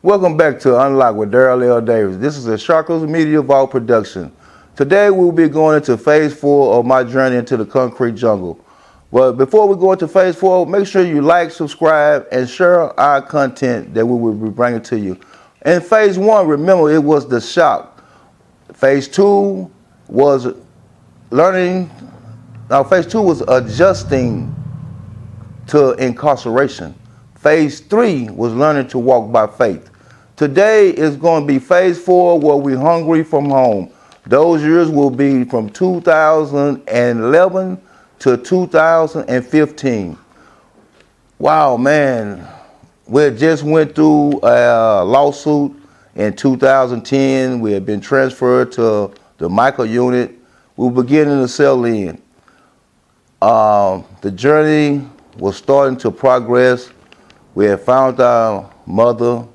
Welcome back to Unlock with Daryl L. Davis. This is a Sharkles Media Vault production. Today we'll be going into phase 4 of my journey into the concrete jungle. But before we go into phase 4, make sure you like, subscribe, and share our content that we will be bringing to you. In phase 1, remember, it was the shock. Phase 2 was learning. Now, phase 2 was adjusting to incarceration. Phase 3 was learning to walk by faith. Today is going to be phase 4, where we're hungry from home. Those years will be from 2011 to 2015. Wow, man. We just went through a lawsuit in 2010. We had been transferred to the Michael unit. We were beginning to settle in. The journey was starting to progress. We had found our mother.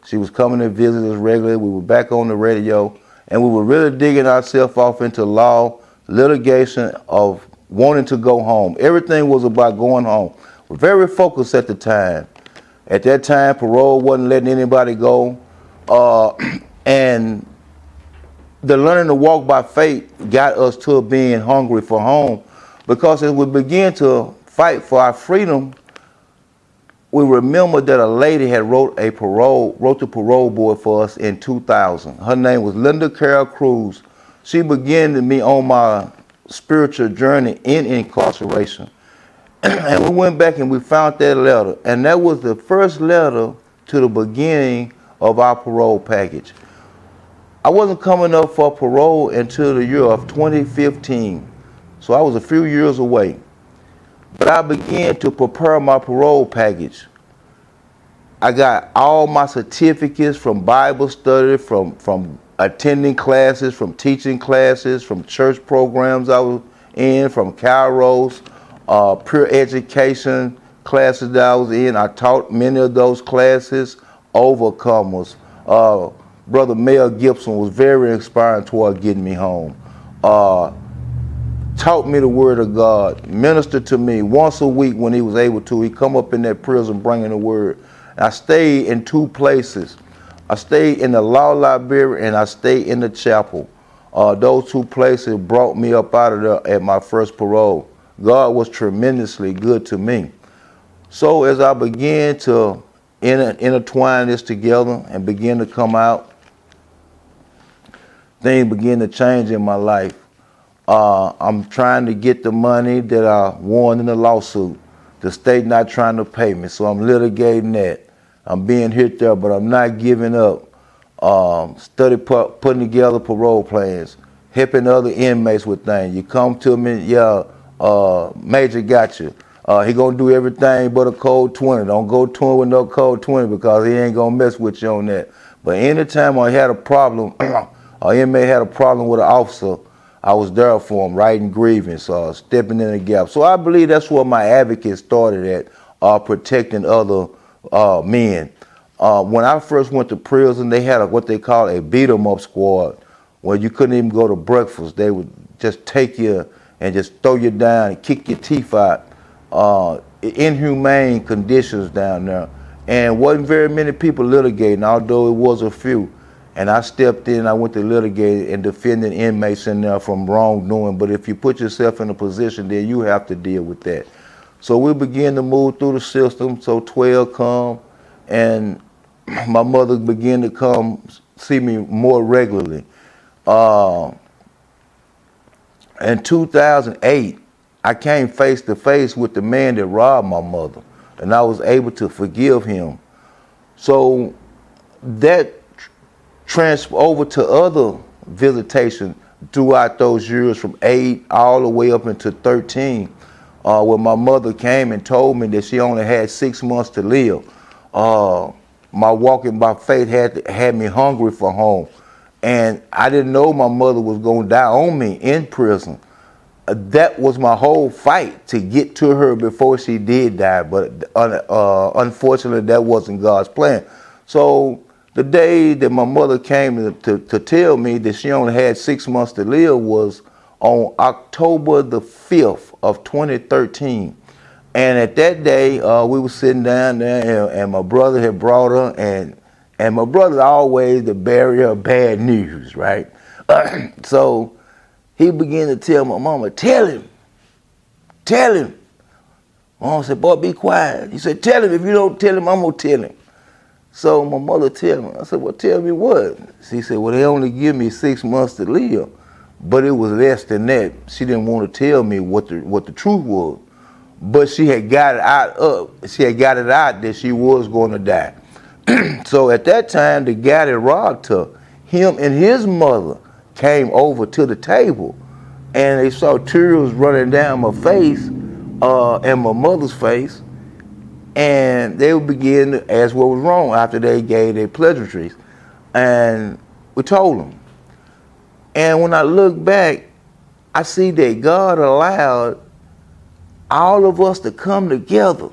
She was coming to visit us regularly. We were back on the radio, and we were really digging ourselves off into law, litigation of wanting to go home. Everything was about going home. We're very focused at the time. At that time, parole wasn't letting anybody go. And the learning to walk by faith got us to being hungry for home, because as we began to fight for our freedom, we remembered that a lady had wrote the parole board for us in 2000. Her name was Linda Carol Cruz. She began me on my spiritual journey in incarceration. And we went back and we found that letter. And that was the first letter to the beginning of our parole package. I wasn't coming up for parole until the year of 2015. So I was a few years away. But I began to prepare my parole package. I got all my certificates from Bible study, from attending classes, from teaching classes, from church programs I was in, from Kairos, pure education classes that I was in. I taught many of those classes. Overcomers. Brother Mel Gibson was very inspiring toward getting me home. Taught me the word of God, ministered to me once a week when he was able to. He'd come up in that prison bringing the word. I stayed in two places. I stayed in the law library and I stayed in the chapel. Those two places brought me up out of there at my first parole. God was tremendously good to me. So as I began to intertwine this together and begin to come out, things began to change in my life. I'm trying to get the money that I won in the lawsuit. The state not trying to pay me, so I'm litigating that. I'm being hit there, but I'm not giving up. Putting together parole plans, helping other inmates with things. You come to me, Major got you. He gonna do everything but a code 20. Don't go to him with no code 20 because he ain't gonna mess with you on that. But anytime I had a problem, or inmate had a problem with an officer, I was there for him, writing grievance, stepping in the gap. So I believe that's where my advocate started at, protecting other men. When I first went to prison, they had what they call a beat-em-up squad, where you couldn't even go to breakfast. They would just take you and just throw you down and kick your teeth out. Inhumane conditions down there. And wasn't very many people litigating, although it was a few. And I stepped in, I went to litigate and defending inmates in there from wrongdoing. But if you put yourself in a position there, you have to deal with that. So we began to move through the system. So 12 come, and my mother began to come see me more regularly. In 2008, I came face to face with the man that robbed my mother, and I was able to forgive him. So that transfer over to other visitation throughout those years from 8 all the way up into 13, when my mother came and told me that she only had 6 months to live. My walking by faith had me hungry for home, and I didn't know my mother was going to die on me in prison. That was my whole fight, to get to her before she did die, but unfortunately that wasn't God's plan. So the day that my mother came to tell me that she only had 6 months to live was on October the 5th of 2013. And at that day, we were sitting down there, and my brother had brought her, And my brother's always the bearer of bad news, right? So he began to tell my mama, tell him. Mom said, boy, be quiet. He said, tell him. If you don't tell him, I'm going to tell him. So my mother tell me. I said, well, tell me what? She said, well, they only give me 6 months to live. But it was less than that. She didn't want to tell me what the truth was. But she had got it out that she was going to die. So at that time, the guy that robbed her, him and his mother came over to the table, and they saw tears running down my face and my mother's face, and they would begin to ask what was wrong after they gave their pleasantries. And we told them. And when I look back, I see that God allowed all of us to come together.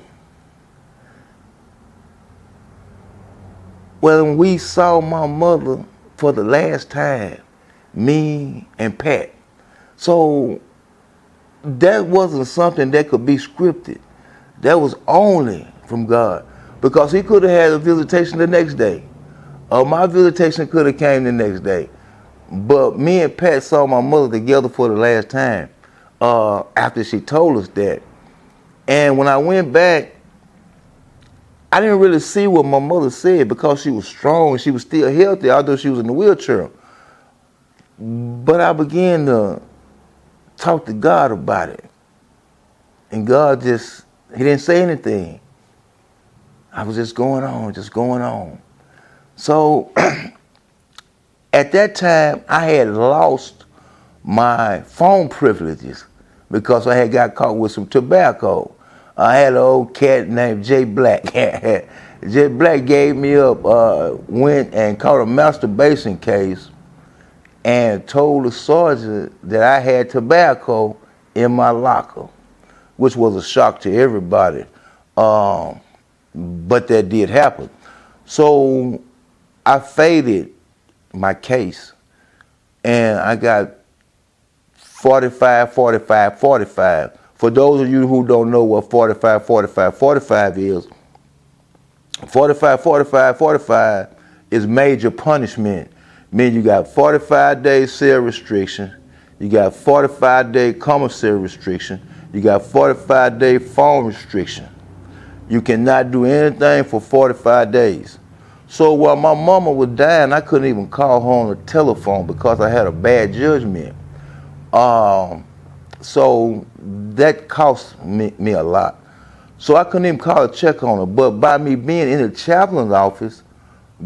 When we saw my mother for the last time, me and Pat. So that wasn't something that could be scripted. That was only from God. Because he could have had a visitation the next day. Or my visitation could have came the next day. But me and Pat saw my mother together for the last time after she told us that. And when I went back, I didn't really see what my mother said because she was strong and she was still healthy, although she was in the wheelchair. But I began to talk to God about it. And God he didn't say anything. I was just going on. So at that time, I had lost my phone privileges because I had got caught with some tobacco. I had an old cat named Jay Black. Jay Black gave me up, went and caught a masturbation case and told the sergeant that I had tobacco in my locker, which was a shock to everybody. But that did happen. So I faded my case and I got 45. For those of you who don't know what 45 is, 45 is major punishment. Meaning you got 45 days cell restriction, you got 45-day commissary restriction, you got 45-day phone restriction. You cannot do anything for 45 days. So while my mama was dying, I couldn't even call her on the telephone because I had a bad judgment. So that cost me a lot. So I couldn't even call to check on her. But by me being in the chaplain's office,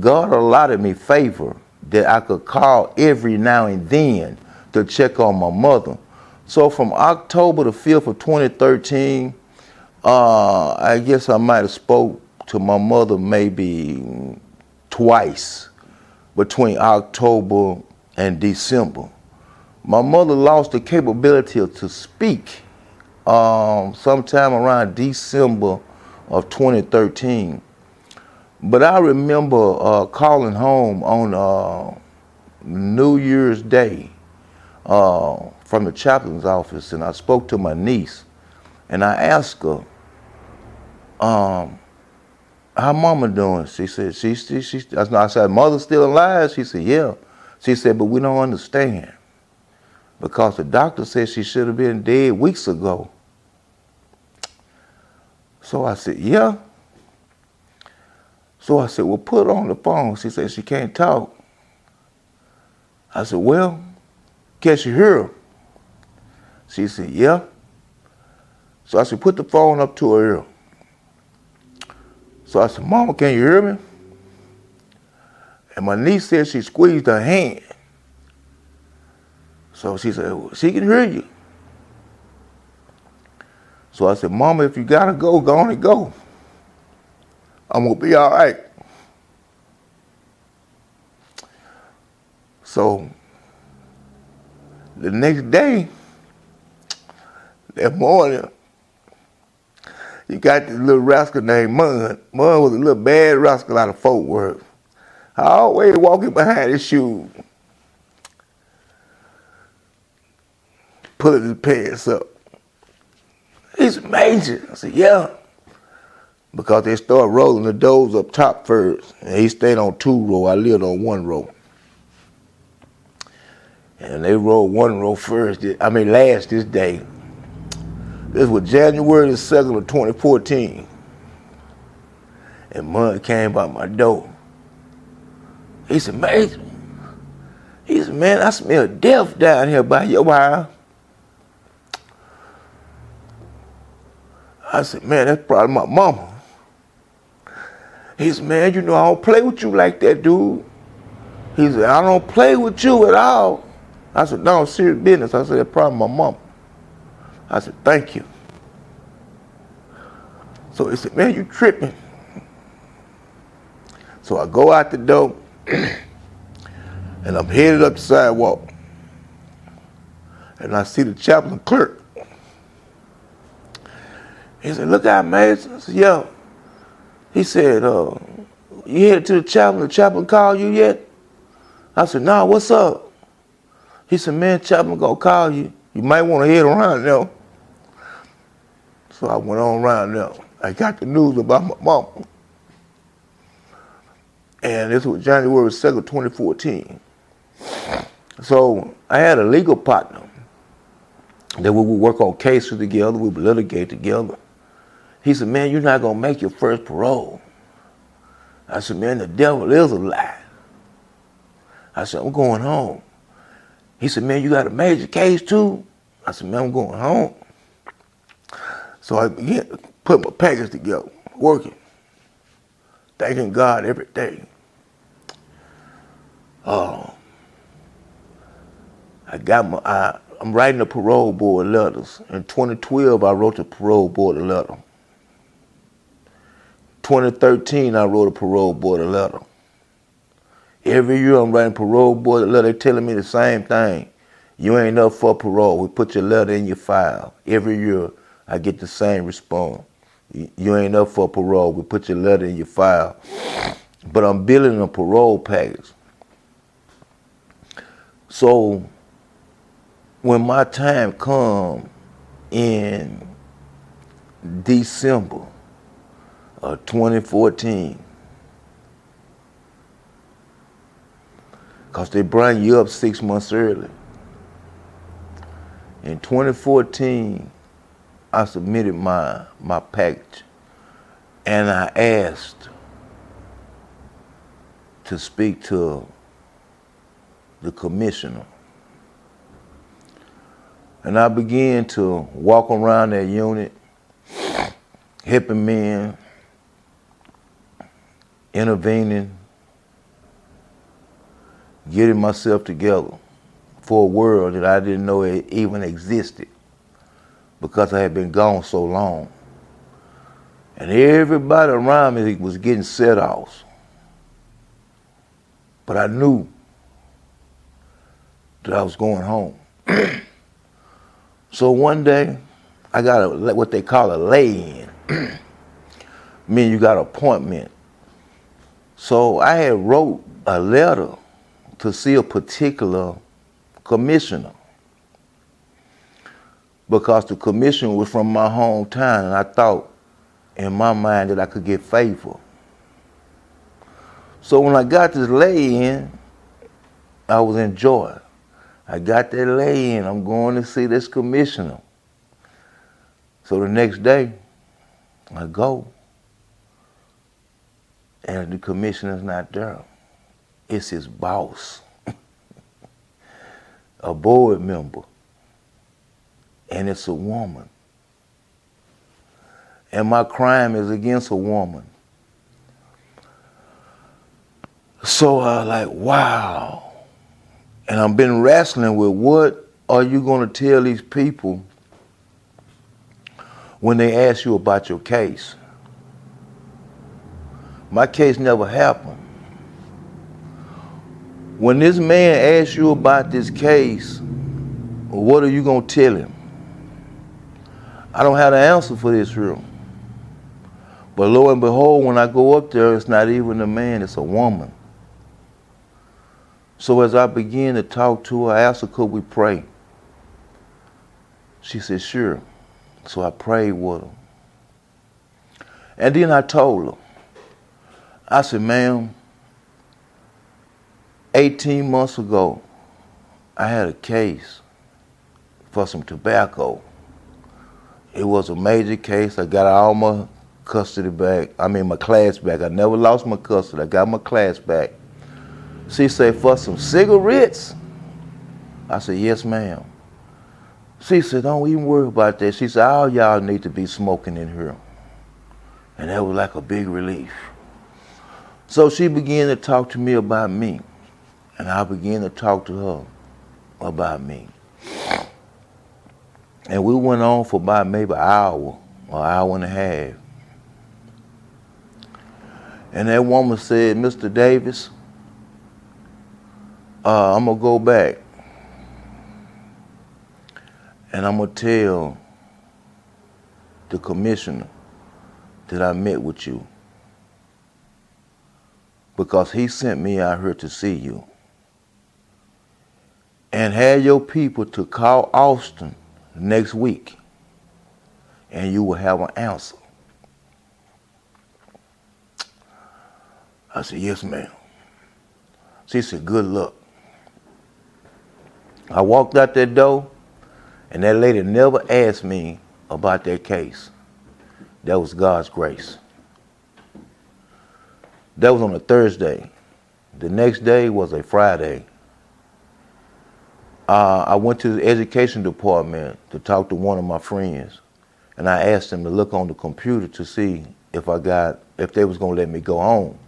God allotted me favor that I could call every now and then to check on my mother. So from October the 5th of 2013, I guess I might have spoke to my mother maybe twice between October and December. My mother lost the capability to speak sometime around December of 2013. But I remember calling home on New Year's Day from the chaplain's office, and I spoke to my niece, and I asked her, how mama doing? She said, I said, mother still alive? She said, yeah. She said, but we don't understand because the doctor said she should have been dead weeks ago. So I said, yeah. So I said, well, put her on the phone. She said she can't talk. I said, well, can she hear her? She said, yeah. So I said, put the phone up to her ear. So I said, Mama, can you hear me? And my niece said she squeezed her hand. So she said, well, she can hear you. So I said, Mama, if you gotta go, go on and go. I'm gonna be all right. So the next day, that morning, you got this little rascal named Mud. Mud was a little bad rascal out of Fort Worth. I always walking behind his shoes, pulling his pants up. He's major. I said, yeah. because they started rolling the doors up top first. And he stayed on 2 row. I lived on 1 row. And they rolled 1 row last this day. This was January the 2nd of 2014. And Mud came by my door. He said, man, I smell death down here by your house. I said, man, that's probably my mama. He said, man, you know I don't play with you like that, dude. He said, I don't play with you at all. I said, no, serious business. I said, that's probably my mama. I said, thank you. So he said, man, you tripping. So I go out the door, and I'm headed up the sidewalk. And I see the chaplain clerk. He said, look out, Mason. I said, yeah. He said, you headed to the chaplain? The chaplain called you yet? I said, nah, what's up? He said, man, chaplain gonna call you. You might want to head around there. So I went on around there. I got the news about my mama. And this was January 2nd, 2014. So I had a legal partner that we would work on cases together, we would litigate together. He said, man, you're not gonna make your first parole. I said, man, the devil is a lie. I said, I'm going home. He said, man, you got a major case too? I said, man, I'm going home. So I began to put my package together, working, thanking God every day. I'm writing the parole board letters. In 2012, I wrote the parole board a letter. 2013, I wrote a parole board a letter. Every year I'm writing parole board a letter. They're telling me the same thing. You ain't up for parole. We put your letter in your file. Every year I get the same response. You ain't up for parole. We put your letter in your file. But I'm building a parole package. So when my time come in December of 2014, because they bring you up 6 months early. In 2014, I submitted my package, and I asked to speak to the commissioner. And I began to walk around that unit, helping men, intervening, getting myself together for a world that I didn't know it even existed because I had been gone so long. And everybody around me was getting set offs. But I knew that I was going home. So one day, I got what they call a lay-in. Meaning you got an appointment. So I had wrote a letter to see a particular commissioner because the commissioner was from my hometown, and I thought in my mind that I could get favor. So when I got this lay-in, I was in joy. I got that lay-in. I'm going to see this commissioner. So the next day, I go, and the commissioner's not there. It's his boss, a board member, and it's a woman. And my crime is against a woman. So I was like, wow. And I've been wrestling with what are you going to tell these people when they ask you about your case? My case never happened. When this man asks you about this case, what are you going to tell him? I don't have the answer for this here. But lo and behold, when I go up there, it's not even a man, it's a woman. So as I began to talk to her, I asked her, could we pray? She said, sure. So I prayed with her. And then I told her, I said, ma'am, 18 months ago, I had a case for some tobacco. It was a major case. I got all my custody back. My class back. I never lost my custody. I got my class back. She said, for some cigarettes? I said, yes, ma'am. She said, don't even worry about that. She said, all y'all need to be smoking in here. And that was like a big relief. So she began to talk to me about me. And I began to talk to her about me. And we went on for about maybe an hour or an hour and a half. And that woman said, Mr. Davis, I'm going to go back. And I'm going to tell the commissioner that I met with you. Because he sent me out here to see you. And had your people to call Austin next week. And you will have an answer. I said, yes, ma'am. She said, good luck. I walked out that door, and that lady never asked me about that case. That was God's grace. That was on a Thursday. The next day was a Friday. I went to the education department to talk to one of my friends, and I asked them to look on the computer to see if they was gonna let me go home.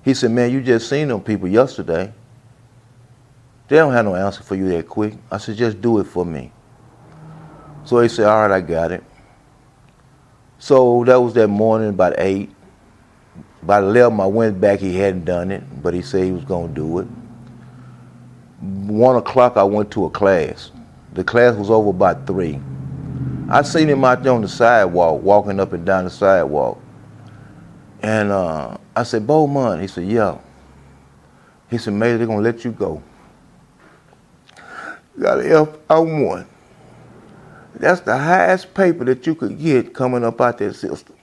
He said, man, you just seen them people yesterday. They don't have no answer for you that quick. I said, just do it for me. So he said, all right, I got it. So that was that morning about 8. By 11, I went back. He hadn't done it, but he said he was going to do it. 1 o'clock, I went to a class. The class was over about 3. I seen him out there on the sidewalk, walking up and down the sidewalk. And I said, Bowman. He said, yeah. He said, maybe they're going to let you go. Got an F-1. That's the highest paper that you could get coming up out that system.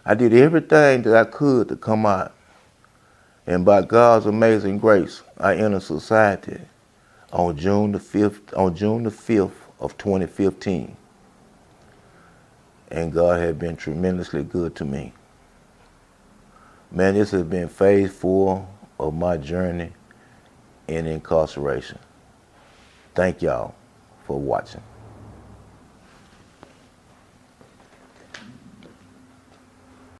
I did everything that I could to come out. And by God's amazing grace, I entered society on June the 5th of 2015. And God had been tremendously good to me. Man, this has been phase 4 of my journey in incarceration. Thank y'all for watching.